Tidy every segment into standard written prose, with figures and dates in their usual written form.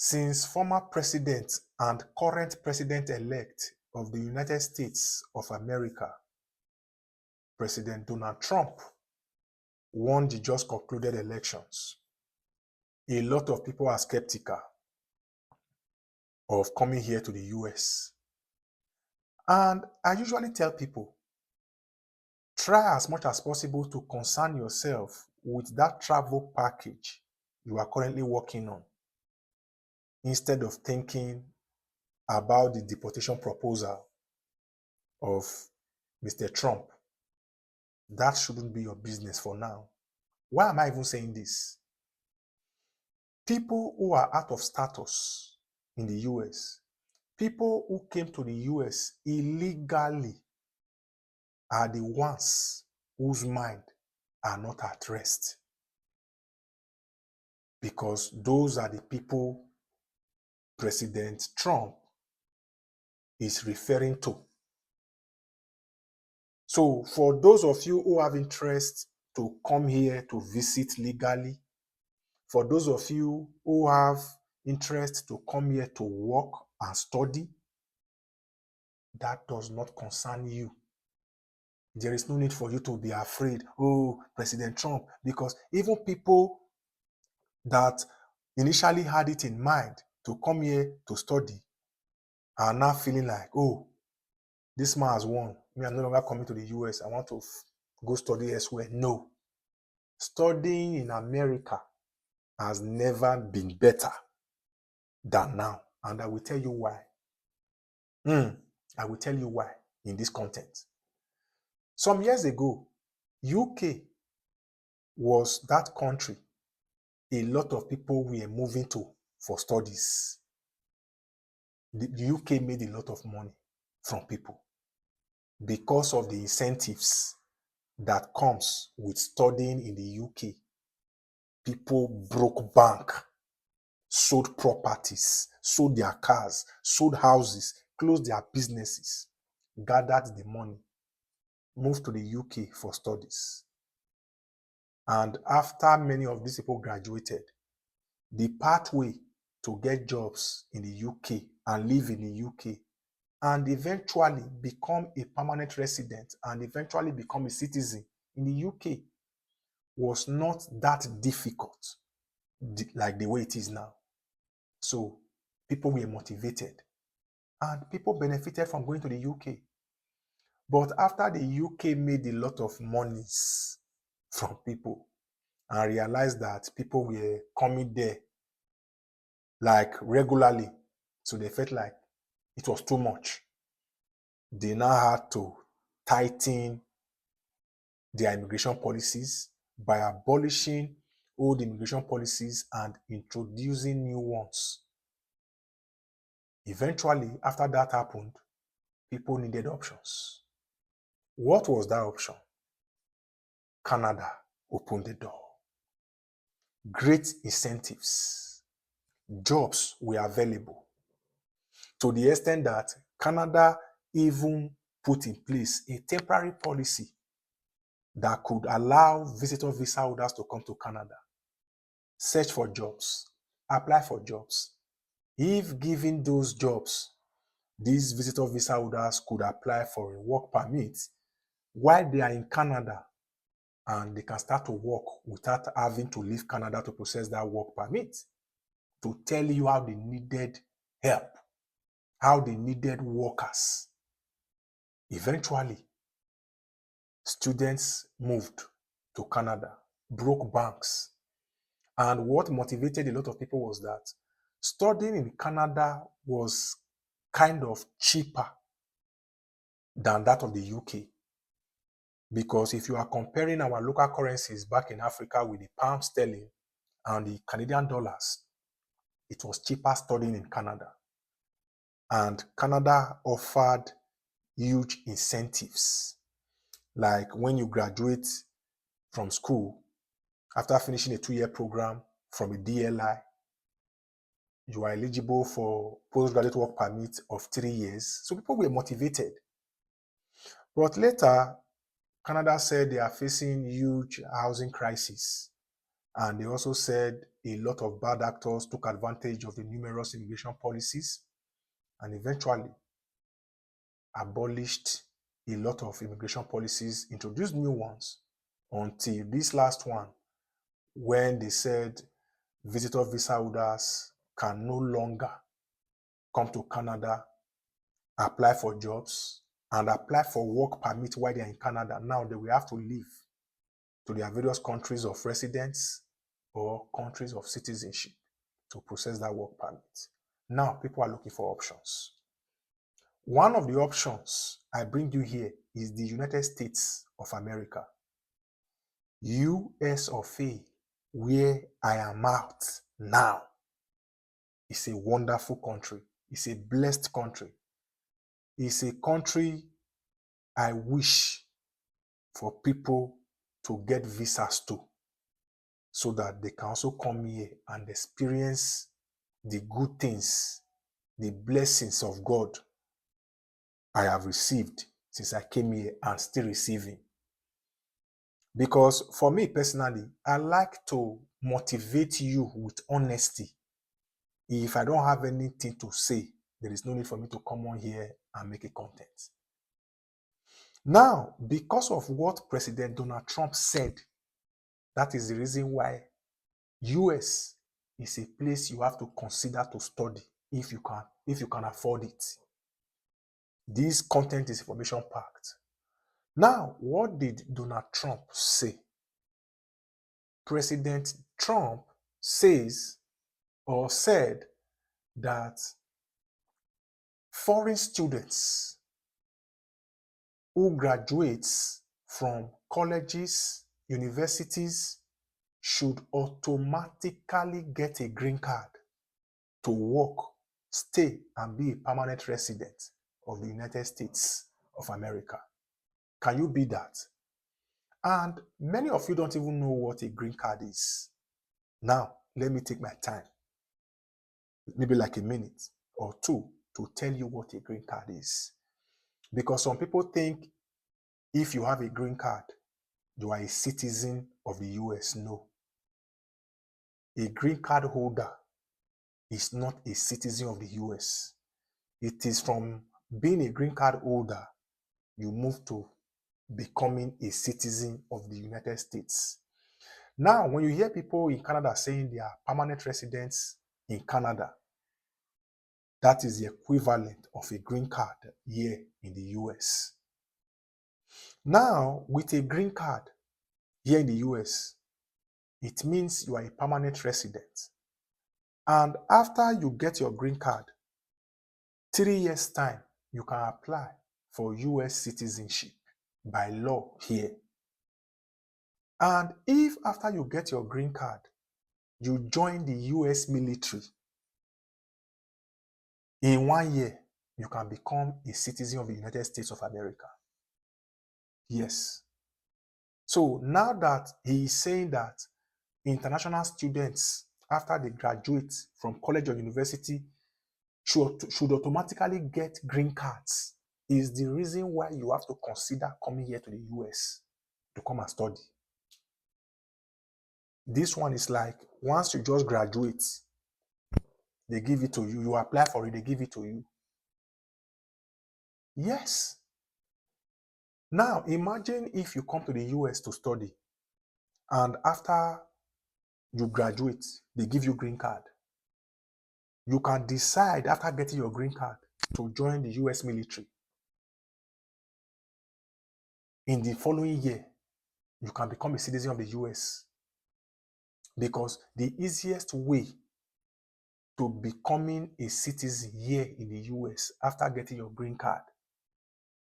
Since former president and current president-elect of the United States of America, President Donald Trump, won the just concluded elections, a lot of people are skeptical of coming here to the US. And I usually tell people, try as much as possible to concern yourself with that travel package you are currently working on, instead of thinking about the deportation proposal of Mr. Trump. That shouldn't be your business for now. Why am I even saying this? People who are out of status in the US, people who came to the US illegally, are the ones whose mind are not at rest. Because those are the people President Trump is referring to. So for those of you who have interest to come here to visit legally, for those of you who have interest to come here to work and study, that does not concern you. There is no need for you to be afraid, oh, President Trump, because even people that initially had it in mind to come here to study are now feeling like, oh, this man has won. Me, I'm no longer coming to the US. I want to go study elsewhere. No. Studying in America has never been better than now. And I will tell you why. I will tell you why in this content. Some years ago, UK was that country a lot of people were moving to for studies. The UK made a lot of money from people because of the incentives that comes with studying in the UK. People broke bank, sold properties, sold their cars, sold houses, closed their businesses, gathered the money, moved to the UK for studies. And after many of these people graduated, the pathway to get jobs in the UK and live in the UK and eventually become a permanent resident and eventually become a citizen in the UK was not that difficult like the way it is now. So people were motivated and people benefited from going to the UK. But after the UK made a lot of monies from people and realized that people were coming there like regularly, so they felt like it was too much. They now had to tighten their immigration policies by abolishing old immigration policies and introducing new ones. Eventually, after that happened, people needed options. What was that option? Canada opened the door. Great incentives. Jobs were available to the extent that Canada even put in place a temporary policy that could allow visitor visa holders to come to Canada, search for jobs, apply for jobs. If given those jobs, these visitor visa holders could apply for a work permit while they are in Canada, and they can start to work without having to leave Canada to process that work permit, to tell you how they needed help, how they needed workers. Eventually, students moved to Canada, broke banks. And what motivated a lot of people was that studying in Canada was kind of cheaper than that of the UK. Because if you are comparing our local currencies back in Africa with the pound sterling and the Canadian dollars, it was cheaper studying in Canada. And Canada offered huge incentives. Like when you graduate from school, after finishing a 2-year program from a DLI, you are eligible for postgraduate work permit of 3 years. So people were motivated. But later, Canada said they are facing huge housing crisis And they also said a lot of bad actors took advantage of the numerous immigration policies and eventually abolished a lot of immigration policies, introduced new ones until this last one, when they said visitor visa holders can no longer come to Canada, apply for jobs, and apply for work permit while they're in Canada. Now they will have to leave to their various countries of residence or countries of citizenship to process that work permit. Now people are looking for options. One of the options I bring you here is the United States of America. US of A, where I am out now. It's a wonderful country. It's a blessed country. It's a country I wish for people to get visas to, so that they can also come here and experience the good things, the blessings of God I have received since I came here and still receiving. Because for me personally, I like to motivate you with honesty. If I don't have anything to say, there is no need for me to come on here and make a content. Now, because of what President Donald Trump said, that is the reason why US is a place you have to consider to study if you can afford it. This content is information packed. Now, what did Donald Trump say? President Trump says or said that foreign students who graduates from colleges, universities should automatically get a green card to work, stay, and be a permanent resident of the United States of America. Can you be that? And many of you don't even know what a green card is. Now, let me take my time, maybe like a minute or two, to tell you what a green card is. Because some people think if you have a green card, you are a citizen of the US. No. A green card holder is not a citizen of the US. It is from being a green card holder, you move to becoming a citizen of the United States. Now, when you hear people in Canada saying they are permanent residents in Canada, that is the equivalent of a green card here in the US. Now, with a green card here in the US, it means you are a permanent resident. And after you get your green card, 3 years' time, you can apply for US citizenship by law here. And if after you get your green card, you join the US military, in 1 year, you can become a citizen of the United States of America. Yes. So now that he is saying that international students, after they graduate from college or university, should automatically get green cards, is the reason why you have to consider coming here to the US to come and study. This one is like, once you just graduate, they give it to you. You apply for it, they give it to you. Yes. Now, imagine if you come to the US to study, and after you graduate, they give you green card. You can decide after getting your green card to join the US military. In the following year, you can become a citizen of the US. Because the easiest way to becoming a citizen here in the US after getting your green card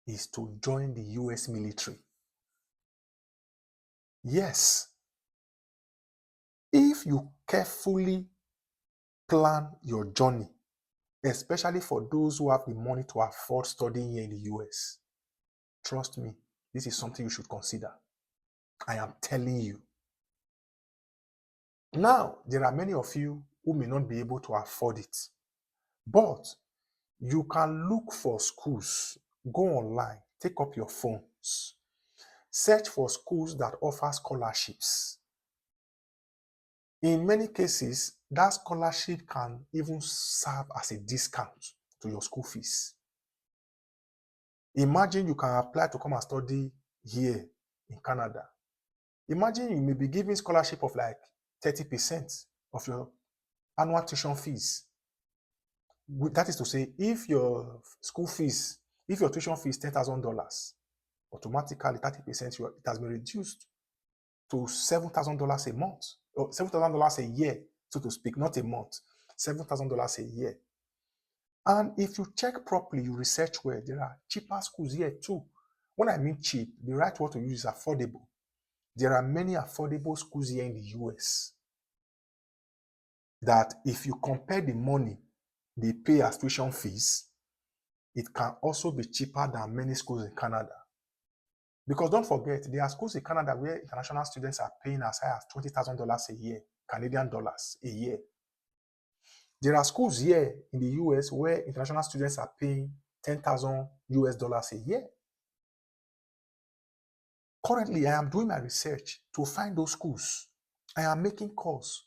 is to join the US military. Yes. If you carefully plan your journey, especially for those who have the money to afford studying here in the US, trust me, this is something you should consider. I am telling you. Now, there are many of you who may not be able to afford it, but you can look for schools. Go online, take up your phones, search for schools that offer scholarships. In many cases, that scholarship can even serve as a discount to your school fees. Imagine you can apply to come and study here in Canada. Imagine you may be giving scholarship of like 30% of your annual tuition fees. That is to say, if your school fees, if your tuition fee is $10,000, automatically 30% it has been reduced to $7,000 a month, or $7,000 a year, so to speak, not a month, $7,000 a year. And if you check properly, you research well, there are cheaper schools here too. When I mean cheap, the right word to use is affordable. There are many affordable schools here in the US that if you compare the money they pay as tuition fees, it can also be cheaper than many schools in Canada. Because don't forget, there are schools in Canada where international students are paying as high as $20,000 a year, Canadian dollars a year. There are schools here in the US where international students are paying 10,000 US dollars a year. Currently, I am doing my research to find those schools. I am making calls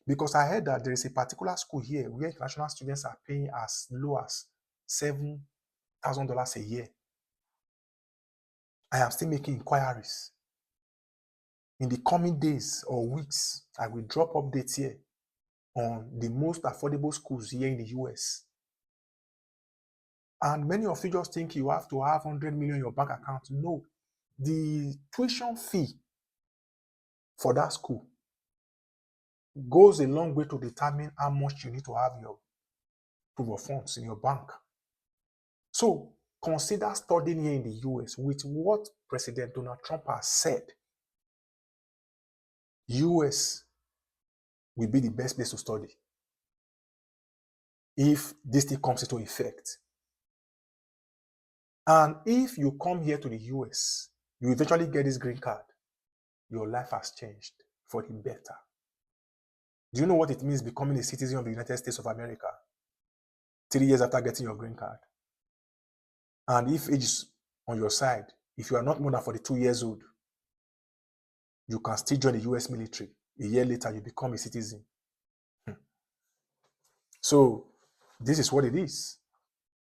because I heard that there is a particular school here where international students are paying as low as $7,000 a year. I am still making inquiries. In the coming days or weeks, I will drop updates here on the most affordable schools here in the US. And many of you just think you have to have 100 million in your bank account. No, the tuition fee for that school goes a long way to determine how much you need to have your proof of funds in your bank. So consider studying here in the US with what President Donald Trump has said. US will be the best place to study if this thing comes into effect. And if you come here to the US, you eventually get this green card, your life has changed for the better. Do you know what it means becoming a citizen of the United States of America 3 years after getting your green card? And if age is on your side, if you are not more than 42 years old, you can still join the US military. A year later, you become a citizen. So this is what it is.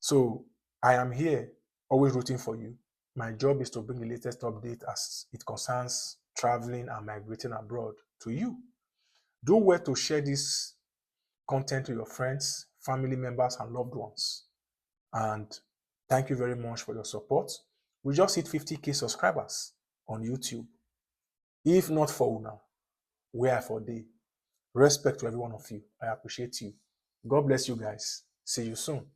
So I am here always rooting for you. My job is to bring the latest update as it concerns traveling and migrating abroad to you. Do well to share this content to your friends, family members, and loved ones. And thank you very much for your support. We just hit 50K subscribers on YouTube. If not for now, where for day. Respect to every one of you. I appreciate you. God bless you guys. See you soon.